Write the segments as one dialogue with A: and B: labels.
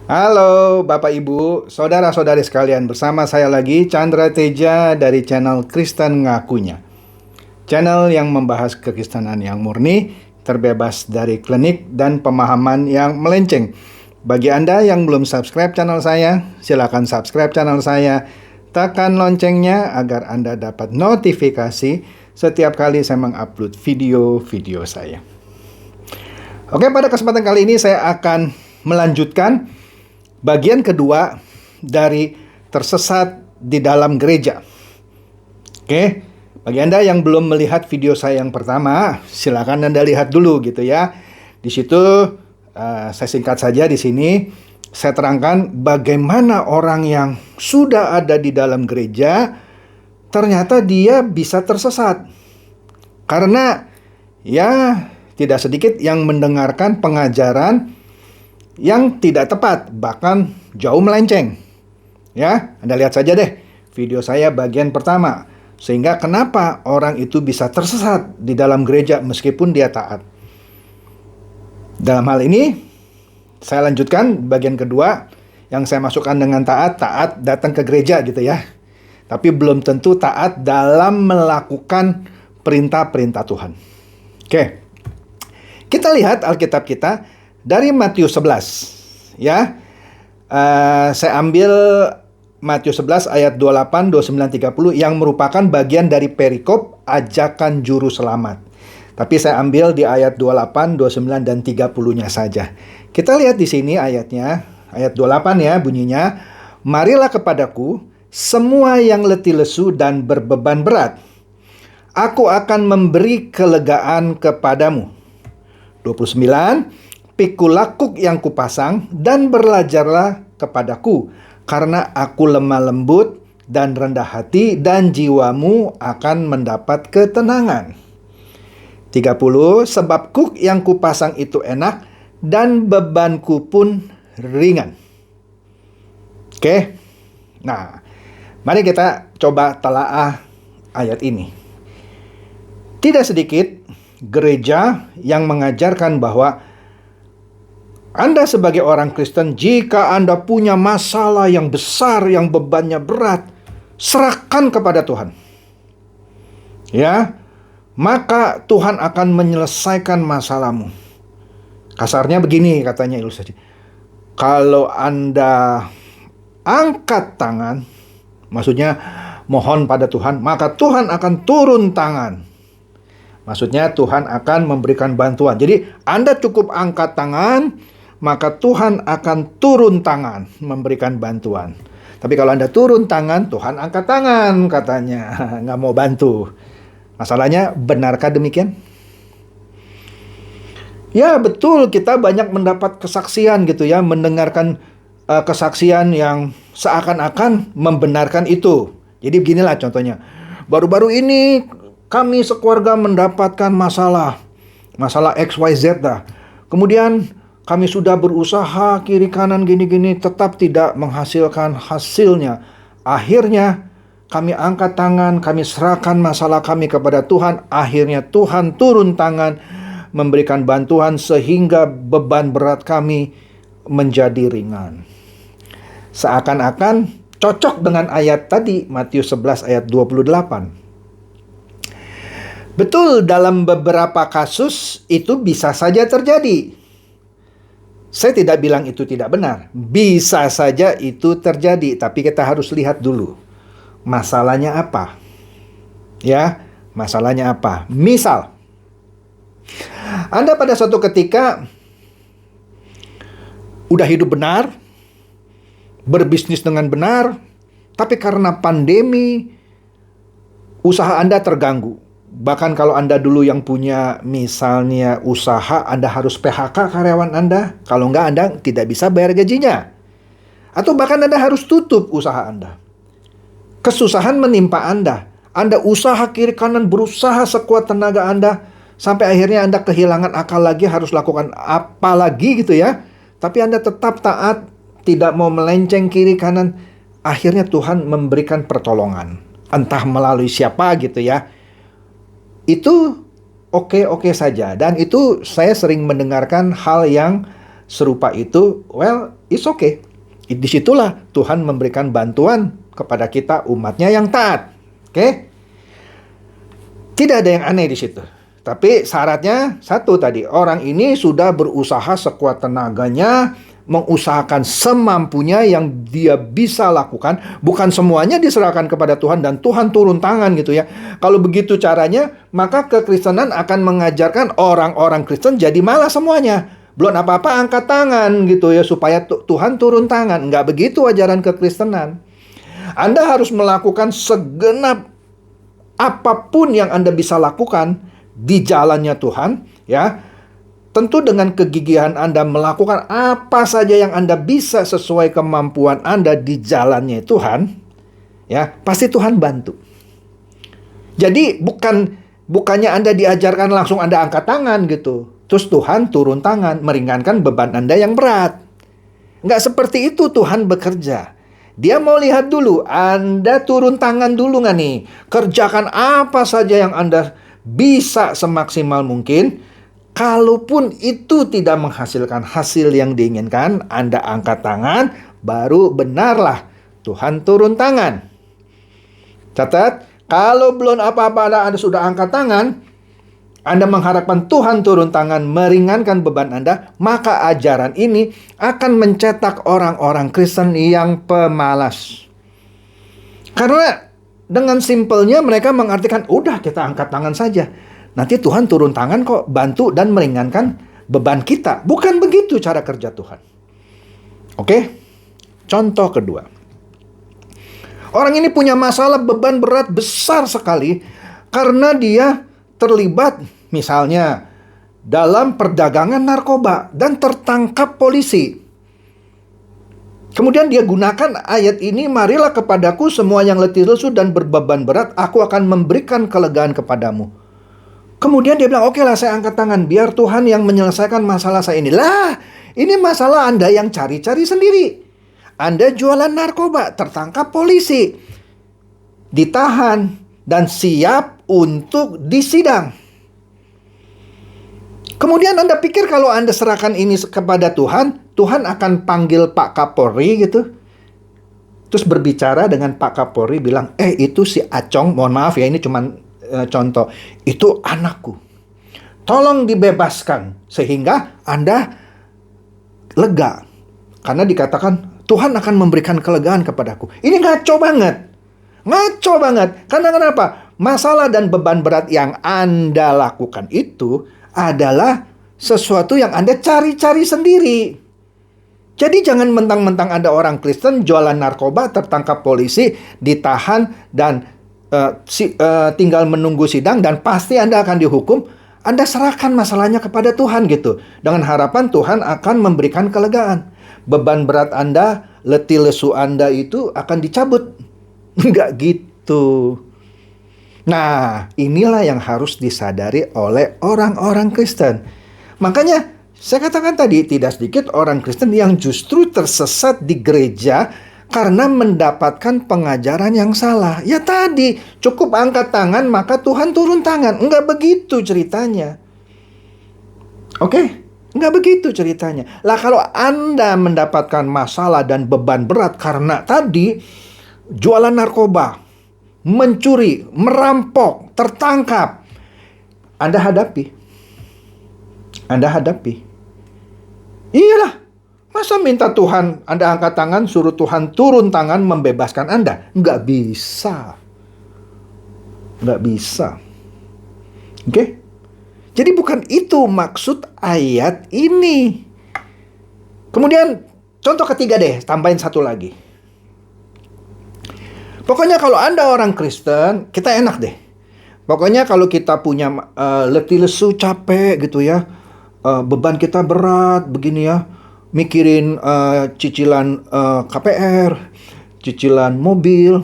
A: Halo Bapak Ibu, saudara-saudari sekalian, bersama saya lagi Chandra Teja dari channel Kristen Ngakunya. Channel yang membahas kekristenan yang murni, terbebas dari klinik dan pemahaman yang melenceng. Bagi Anda yang belum subscribe channel saya, silakan subscribe channel saya. Tekan loncengnya agar Anda dapat notifikasi setiap kali saya mengupload video-video saya. Oke, pada kesempatan kali ini saya akan melanjutkan bagian kedua dari tersesat di dalam gereja. Oke, bagi Anda yang belum melihat video saya yang pertama, silakan Anda lihat dulu gitu ya. Di situ saya singkat saja di sini saya terangkan bagaimana orang yang sudah ada di dalam gereja ternyata dia bisa tersesat. Karena ya tidak sedikit yang mendengarkan pengajaran yang tidak tepat, bahkan jauh melenceng. Ya, Anda lihat saja deh video saya bagian pertama. Sehingga kenapa orang itu bisa tersesat di dalam gereja meskipun dia taat. Dalam hal ini, saya lanjutkan bagian kedua yang saya masukkan dengan taat datang ke gereja gitu ya. Tapi belum tentu taat dalam melakukan perintah-perintah Tuhan. Oke, kita lihat Alkitab kita dari Matius 11, ya. Saya ambil Matius 11 ayat 28, 29, 30 yang merupakan bagian dari perikop ajakan juru selamat. Tapi saya ambil di ayat 28, 29, dan 30-nya saja. Kita lihat di sini ayatnya, ayat 28 ya bunyinya, "Marilah kepadaku semua yang letih lesu dan berbeban berat. Aku akan memberi kelegaan kepadamu." 29, "Pikulah kuk yang kupasang dan belajarlah kepadaku, karena aku lemah lembut dan rendah hati, dan jiwamu akan mendapat ketenangan." 30, "Sebab kuk yang kupasang itu enak dan bebanku pun ringan." Oke, nah mari kita coba telaah ayat ini. Tidak sedikit gereja yang mengajarkan bahwa Anda sebagai orang Kristen, jika Anda punya masalah yang besar, yang bebannya berat, serahkan kepada Tuhan. Ya, maka Tuhan akan menyelesaikan masalahmu. Kasarnya begini katanya ilustrasi. Kalau Anda angkat tangan, maksudnya mohon pada Tuhan, maka Tuhan akan turun tangan. Maksudnya Tuhan akan memberikan bantuan. Jadi Anda cukup angkat tangan, maka Tuhan akan turun tangan memberikan bantuan. Tapi kalau Anda turun tangan, Tuhan angkat tangan katanya. Nggak mau bantu. Masalahnya, benarkah demikian? Ya betul, kita banyak mendapat kesaksian gitu ya. Mendengarkan kesaksian yang seakan-akan membenarkan itu. Jadi beginilah contohnya. Baru-baru ini kami sekeluarga mendapatkan masalah XYZ dah. Kemudian kami sudah berusaha kiri kanan gini-gini, tetap tidak menghasilkan hasilnya. Akhirnya kami angkat tangan, kami serahkan masalah kami kepada Tuhan. Akhirnya Tuhan turun tangan, memberikan bantuan sehingga beban berat kami menjadi ringan. Seakan-akan cocok dengan ayat tadi, Matius 11 ayat 28. Betul, dalam beberapa kasus itu bisa saja terjadi. Saya tidak bilang itu tidak benar. Bisa saja itu terjadi, tapi kita harus lihat dulu masalahnya apa. Ya, masalahnya apa? Misal, Anda pada suatu ketika udah hidup benar, berbisnis dengan benar, tapi karena pandemi usaha Anda terganggu. Bahkan kalau Anda dulu yang punya misalnya usaha, Anda harus PHK karyawan Anda. Kalau enggak, Anda tidak bisa bayar gajinya. Atau bahkan Anda harus tutup usaha Anda. Kesusahan menimpa Anda. Anda usaha kiri kanan, berusaha sekuat tenaga Anda, sampai akhirnya Anda kehilangan akal lagi, harus lakukan apa lagi gitu ya. Tapi Anda tetap taat, tidak mau melenceng kiri kanan. Akhirnya Tuhan memberikan pertolongan. Entah melalui siapa gitu ya. Itu oke-oke saja. Dan itu saya sering mendengarkan hal yang serupa itu, well, it's okay. Disitulah Tuhan memberikan bantuan kepada kita umatnya yang taat. Oke? Tidak ada yang aneh di situ. Tapi syaratnya satu tadi, orang ini sudah berusaha sekuat tenaganya, mengusahakan semampunya yang dia bisa lakukan. Bukan semuanya diserahkan kepada Tuhan dan Tuhan turun tangan gitu ya. Kalau begitu caranya, maka kekristenan akan mengajarkan orang-orang Kristen jadi malas semuanya. Belum apa-apa angkat tangan gitu ya, supaya Tuhan turun tangan. Nggak begitu ajaran kekristenan. Anda harus melakukan segenap apapun yang Anda bisa lakukan di jalannya Tuhan, ya. Tentu dengan kegigihan Anda melakukan apa saja yang Anda bisa sesuai kemampuan Anda di jalannya Tuhan, ya, pasti Tuhan bantu. Jadi bukannya Anda diajarkan langsung Anda angkat tangan gitu. Terus Tuhan turun tangan, meringankan beban Anda yang berat. Nggak seperti itu Tuhan bekerja. Dia mau lihat dulu, Anda turun tangan dulu nggak nih? Kerjakan apa saja yang Anda bisa semaksimal mungkin. Kalaupun itu tidak menghasilkan hasil yang diinginkan, Anda angkat tangan, baru benarlah Tuhan turun tangan. Catat, kalau belum apa-apa Anda sudah angkat tangan, Anda mengharapkan Tuhan turun tangan meringankan beban Anda, maka ajaran ini akan mencetak orang-orang Kristen yang pemalas. Karena dengan simpelnya mereka mengartikan, udah kita angkat tangan saja. Nanti Tuhan turun tangan kok, bantu dan meringankan beban kita. Bukan begitu cara kerja Tuhan. Oke? Contoh kedua. Orang ini punya masalah beban berat besar sekali karena dia terlibat misalnya dalam perdagangan narkoba dan tertangkap polisi. Kemudian dia gunakan ayat ini, marilah kepadaku semua yang letih lesu dan berbeban berat, aku akan memberikan kelegaan kepadamu. Kemudian dia bilang, oke lah saya angkat tangan, biar Tuhan yang menyelesaikan masalah saya ini. Lah, ini masalah Anda yang cari-cari sendiri. Anda jualan narkoba, tertangkap polisi, ditahan, dan siap untuk disidang. Kemudian Anda pikir kalau Anda serahkan ini kepada Tuhan, Tuhan akan panggil Pak Kapolri gitu. Terus berbicara dengan Pak Kapolri bilang, itu si Acong, mohon maaf ya ini cuma contoh, itu anakku. Tolong dibebaskan sehingga Anda lega. Karena dikatakan Tuhan akan memberikan kelegaan kepadaku. Ini ngaco banget. Ngaco banget. Karena kenapa? Masalah dan beban berat yang Anda lakukan itu adalah sesuatu yang Anda cari-cari sendiri. Jadi jangan mentang-mentang ada orang Kristen jualan narkoba, tertangkap polisi, ditahan, dan tinggal menunggu sidang, dan pasti Anda akan dihukum. Anda serahkan masalahnya kepada Tuhan gitu. Dengan harapan Tuhan akan memberikan kelegaan. Beban berat Anda, letih lesu Anda itu akan dicabut. Enggak gitu. Nah, inilah yang harus disadari oleh orang-orang Kristen. Makanya, saya katakan tadi, tidak sedikit orang Kristen yang justru tersesat di gereja karena mendapatkan pengajaran yang salah. Ya tadi, cukup angkat tangan maka Tuhan turun tangan. Enggak begitu ceritanya. Oke? Enggak begitu ceritanya. Lah kalau Anda mendapatkan masalah dan beban berat karena tadi jualan narkoba, mencuri, merampok, tertangkap, Anda hadapi. Anda hadapi. Iyalah, masa minta Tuhan Anda angkat tangan, suruh Tuhan turun tangan membebaskan Anda? Nggak bisa. Nggak bisa. Oke? Jadi bukan itu maksud ayat ini. Kemudian contoh ketiga deh, tambahin satu lagi. Pokoknya kalau Anda orang Kristen, kita enak deh. Pokoknya kalau kita punya letih lesu, capek gitu ya, beban kita berat begini ya, mikirin cicilan KPR, cicilan mobil,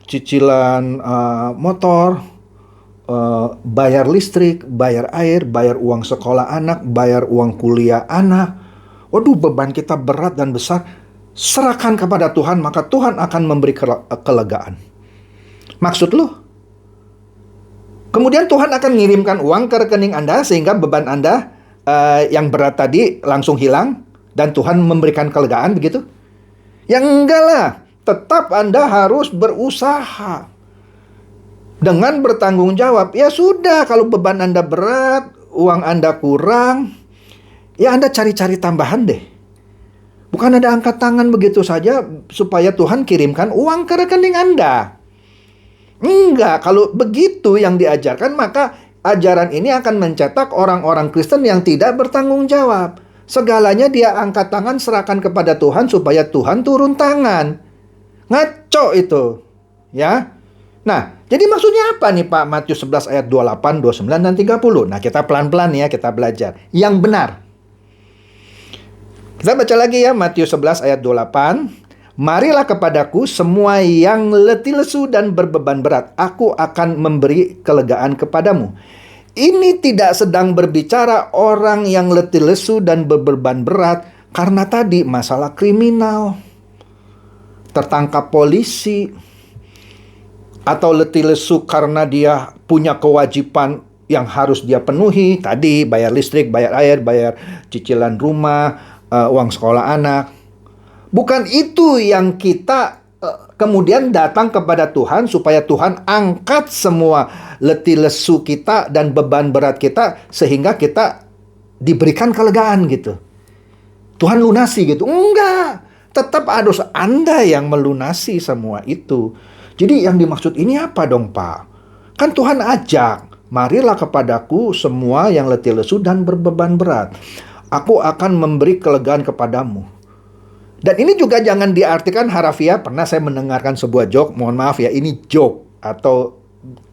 A: cicilan motor, bayar listrik, bayar air, bayar uang sekolah anak, bayar uang kuliah anak. Waduh, beban kita berat dan besar. Serahkan kepada Tuhan, maka Tuhan akan memberi kelegaan. Maksud lu? Kemudian Tuhan akan mengirimkan uang ke rekening Anda sehingga beban Anda yang berat tadi langsung hilang dan Tuhan memberikan kelegaan begitu? Ya enggak lah. Tetap Anda harus berusaha dengan bertanggung jawab. Ya sudah, kalau beban Anda berat, uang Anda kurang, ya Anda cari-cari tambahan deh. Bukan ada angkat tangan begitu saja supaya Tuhan kirimkan uang ke rekening Anda. Enggak, kalau begitu yang diajarkan, maka ajaran ini akan mencetak orang-orang Kristen yang tidak bertanggung jawab. Segalanya dia angkat tangan, serahkan kepada Tuhan supaya Tuhan turun tangan. Ngaco itu, ya. Nah, jadi maksudnya apa nih Pak? Matius 11 ayat 28, 29, dan 30. Nah, kita pelan-pelan ya, kita belajar. Yang benar. Kita baca lagi ya, Matius 11 ayat 28. Marilah kepadaku semua yang letih lesu dan berbeban berat. Aku akan memberi kelegaan kepadamu. Ini tidak sedang berbicara orang yang letih lesu dan berbeban berat karena tadi masalah kriminal, tertangkap polisi, atau letih lesu karena dia punya kewajiban yang harus dia penuhi. Tadi bayar listrik, bayar air, bayar cicilan rumah, uang sekolah anak. Bukan itu yang kita kemudian datang kepada Tuhan supaya Tuhan angkat semua letih lesu kita dan beban berat kita sehingga kita diberikan kelegaan gitu. Tuhan lunasi gitu. Enggak. Tetap harus Anda yang melunasi semua itu. Jadi yang dimaksud ini apa dong Pak? Kan Tuhan ajak, marilah kepadaku semua yang letih lesu dan berbeban berat. Aku akan memberi kelegaan kepadamu. Dan ini juga jangan diartikan harafiah. Pernah saya mendengarkan sebuah joke, mohon maaf ya, ini joke atau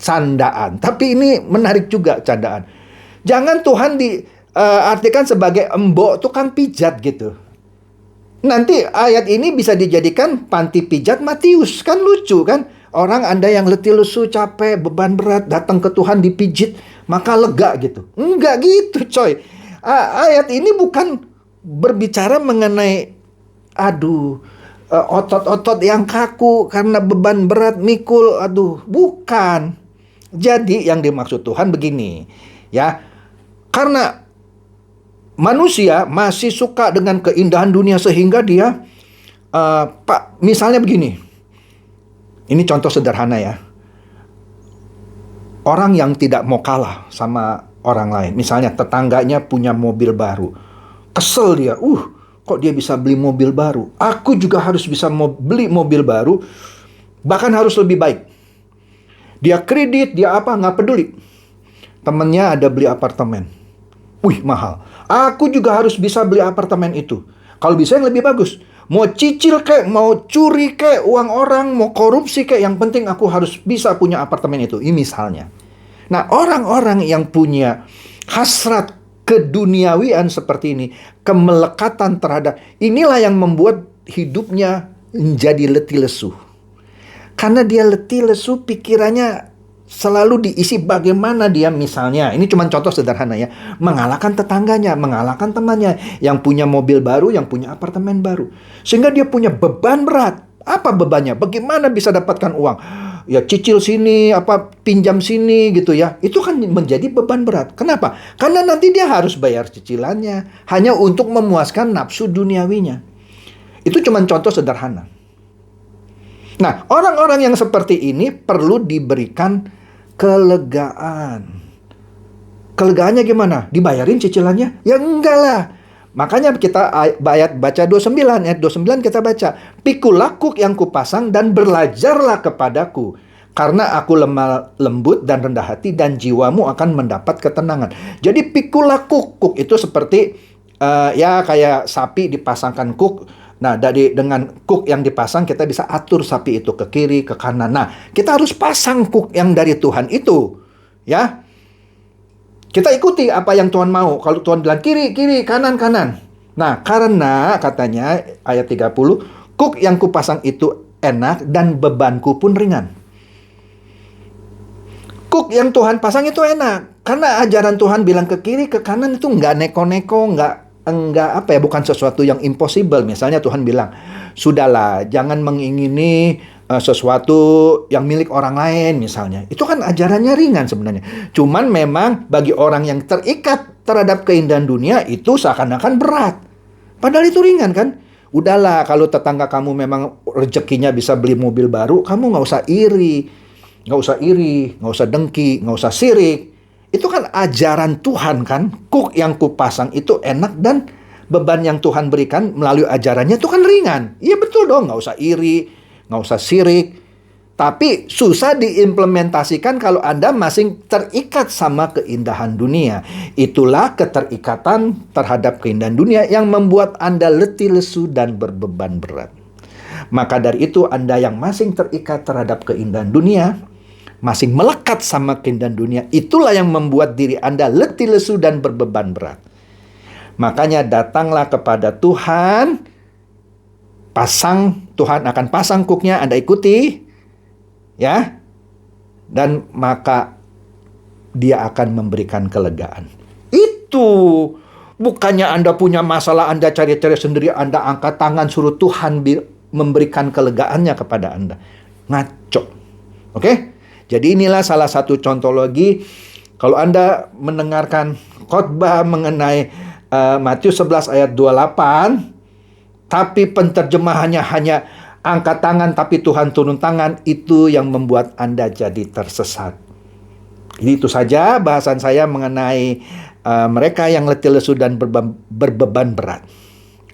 A: candaan. Tapi ini menarik juga candaan. Jangan Tuhan diartikan sebagai embok tukang pijat gitu. Nanti ayat ini bisa dijadikan panti pijat Matius. Kan lucu kan? Orang Anda yang letih lesu, capek, beban berat, datang ke Tuhan dipijit, maka lega gitu. Enggak gitu coy. Ayat ini bukan berbicara mengenai otot-otot yang kaku karena beban berat, mikul, bukan. Jadi yang dimaksud Tuhan begini, ya. Karena manusia masih suka dengan keindahan dunia sehingga dia, misalnya begini. Ini contoh sederhana ya. Orang yang tidak mau kalah sama orang lain. Misalnya tetangganya punya mobil baru. Kesel dia. Kok dia bisa beli mobil baru? Aku juga harus bisa beli mobil baru. Bahkan harus lebih baik. Dia kredit, dia apa, nggak peduli. Temennya ada beli apartemen. Mahal. Aku juga harus bisa beli apartemen itu. Kalau bisa yang lebih bagus. Mau cicil kek, mau curi kek uang orang, mau korupsi kek, yang penting aku harus bisa punya apartemen itu. Ini misalnya. Nah, orang-orang yang punya hasrat keduniawian seperti ini, kemelekatan terhadap, inilah yang membuat hidupnya menjadi letih lesu. Karena dia letih lesu, pikirannya selalu diisi bagaimana dia misalnya, ini cuma contoh sederhana ya, mengalahkan tetangganya, mengalahkan temannya, yang punya mobil baru, yang punya apartemen baru. Sehingga dia punya beban berat. Apa bebannya? Bagaimana bisa dapatkan uang? Ya cicil sini, pinjam sini gitu ya. Itu kan menjadi beban berat. Kenapa? Karena nanti dia harus bayar cicilannya, hanya untuk memuaskan nafsu duniawinya. Itu cuma contoh sederhana. Nah, orang-orang yang seperti ini perlu diberikan kelegaan. Kelegaannya gimana? Dibayarin cicilannya? Ya enggak lah. Makanya kita baca 29, ayat 29 kita baca. Pikulah kuk yang kupasang dan belajarlah kepadaku. Karena aku lemah lembut dan rendah hati dan jiwamu akan mendapat ketenangan. Jadi pikulah kuk. Kuk itu seperti kayak sapi dipasangkan kuk. Nah, dengan kuk yang dipasang, kita bisa atur sapi itu ke kiri, ke kanan. Nah, kita harus pasang kuk yang dari Tuhan itu. Ya. Kita ikuti apa yang Tuhan mau. Kalau Tuhan bilang kiri, kiri, kanan, kanan. Nah, karena katanya ayat 30, kuk yang kupasang itu enak dan bebanku pun ringan. Kuk yang Tuhan pasang itu enak. Karena ajaran Tuhan bilang ke kiri, ke kanan itu nggak neko-neko, bukan sesuatu yang impossible. Misalnya Tuhan bilang, sudahlah, jangan mengingini sesuatu yang milik orang lain misalnya. Itu kan ajarannya ringan sebenarnya. Cuman memang bagi orang yang terikat terhadap keindahan dunia itu seakan-akan berat. Padahal itu ringan kan? Udahlah, kalau tetangga kamu memang rezekinya bisa beli mobil baru, kamu nggak usah iri. Nggak usah iri, nggak usah dengki, nggak usah sirik. Itu kan ajaran Tuhan kan. Kuk yang kupasang itu enak dan beban yang Tuhan berikan melalui ajarannya itu kan ringan. Iya betul dong, nggak usah iri, nggak usah sirik. Tapi susah diimplementasikan kalau Anda masih terikat sama keindahan dunia. Itulah keterikatan terhadap keindahan dunia yang membuat Anda letih lesu dan berbeban berat. Maka dari itu Anda yang masih terikat terhadap keindahan dunia, masih melekat sama keindahan dunia, itulah yang membuat diri Anda letih lesu dan berbeban berat. Makanya datanglah kepada Tuhan, Tuhan akan pasang kuknya, Anda ikuti, ya, dan maka Dia akan memberikan kelegaan. Itu bukannya Anda punya masalah, Anda cari-cari sendiri, Anda angkat tangan suruh Tuhan memberikan kelegaannya kepada Anda. Ngaco. Oke? Jadi inilah salah satu contoh lagi. Kalau Anda mendengarkan khotbah mengenai Matius 11 ayat 28, tapi penterjemahannya hanya angkat tangan tapi Tuhan turun tangan, itu yang membuat Anda jadi tersesat. Jadi itu saja bahasan saya mengenai mereka yang letih lesu dan berbeban berat.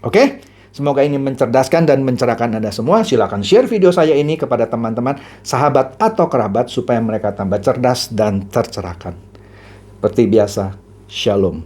A: Oke? Semoga ini mencerdaskan dan mencerahkan Anda semua. Silakan share video saya ini kepada teman-teman, sahabat atau kerabat supaya mereka tambah cerdas dan tercerahkan. Seperti biasa, Shalom.